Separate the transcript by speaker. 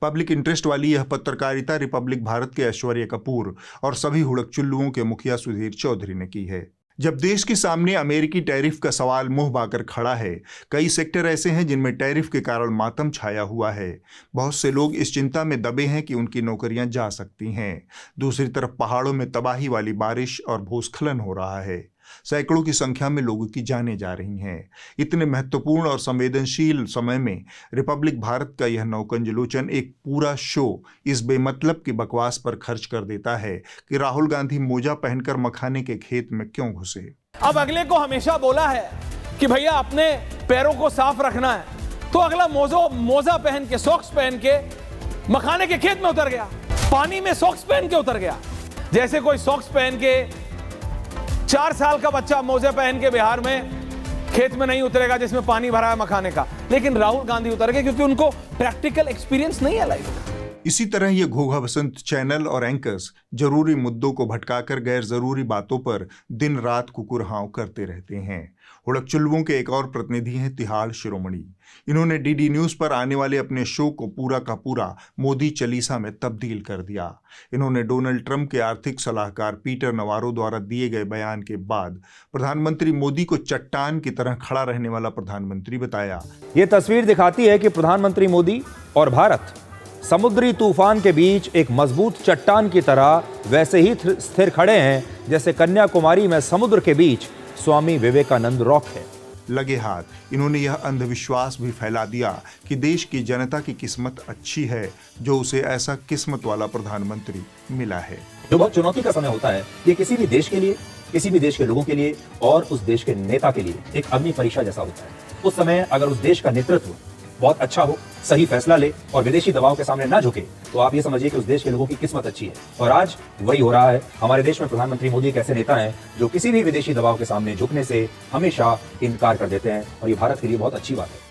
Speaker 1: Public interest वाली यह पत्रकारिता रिपब्लिक भारत के ऐश्वर्य कपूर और सभी हुड़क-चुल्लुओं के मुखिया सुधीर चौधरी ने की है। जब देश के सामने अमेरिकी टैरिफ का सवाल मुंह बाकर खड़ा है, कई सेक्टर ऐसे हैं जिनमें टैरिफ के कारण मातम छाया हुआ है। बहुत से लोग इस चिंता में दबे हैं कि उनकी नौकरियां जा सकती हैं। दूसरी तरफ पहाड़ों में तबाही वाली बारिश और भूस्खलन हो रहा है। सैकड़ों की संख्या में लोगों की जानें जा रही हैं। इतने महत्वपूर्ण और संवेदनशील समय में रिपब्लिक भारत का यह नौकंजलोचन एक पूरा शो इस बेमतलब की बकवास पर खर्च कर देता है कि राहुल गांधी मोजा पहनकर मखाने के खेत में क्यों घुसे।
Speaker 2: अब अगले को हमेशा बोला है कि भैया अपने पैरों को साफ रखना है, तो अगला मोजा पहन के, सॉक्स पहन के मखाने के खेत में उतर गया, पानी में सॉक्स पहन के उतर गया। जैसे कोई सॉक्स पहन के 4 साल का बच्चा मोजे पहन के बिहार में खेत में नहीं उतरेगा जिसमें पानी भरा है मखाने का, लेकिन राहुल गांधी उतर गए क्योंकि उनको प्रैक्टिकल एक्सपीरियंस नहीं है लाइफ का।
Speaker 1: इसी तरह ये घोघा बसंत चैनल और एंकर्स जरूरी मुद्दों को भटकाकर गैर जरूरी बातों पर दिन रात कुकुरहाव करते रहते हैं। हुड़क-चुल्लुओं के एक और प्रतिनिधि हैं तिहाड़ शिरोमणि। इन्होंने डीडी न्यूज पर आने वाले अपने शो को पूरा का पूरा मोदी चालीसा में तब्दील कर दिया। इन्होंने डोनाल्ड ट्रंप के आर्थिक सलाहकार पीटर नवारो द्वारा दिए गए बयान के बाद प्रधानमंत्री मोदी को चट्टान की तरह खड़ा रहने वाला प्रधानमंत्री बताया।
Speaker 3: ये तस्वीर दिखाती है कि प्रधानमंत्री मोदी और भारत समुद्री तूफान के बीच एक मजबूत चट्टान की तरह वैसे ही स्थिर खड़े हैं जैसे कन्याकुमारी में समुद्र के बीच स्वामी विवेकानंद रॉक है।
Speaker 1: लगे हाथ इन्होंने यह अंधविश्वास भी फैला दिया कि देश की जनता की किस्मत अच्छी है जो उसे ऐसा किस्मत वाला प्रधानमंत्री मिला है।
Speaker 4: जो बहुत चुनौती का समय होता है, ये किसी भी देश के लिए, किसी भी देश के लोगों के लिए और उस देश के नेता के लिए एक अग्नि परीक्षा जैसा होता है। उस समय अगर उस देश का नेतृत्व बहुत अच्छा हो, सही फैसला ले और विदेशी दबाव के सामने ना झुके, तो आप ये समझिए कि उस देश के लोगों की किस्मत अच्छी है। और आज वही हो रहा है। हमारे देश में प्रधानमंत्री मोदी एक ऐसे नेता हैं जो किसी भी विदेशी दबाव के सामने झुकने से हमेशा इनकार कर देते हैं और ये भारत के लिए बहुत अच्छी बात है।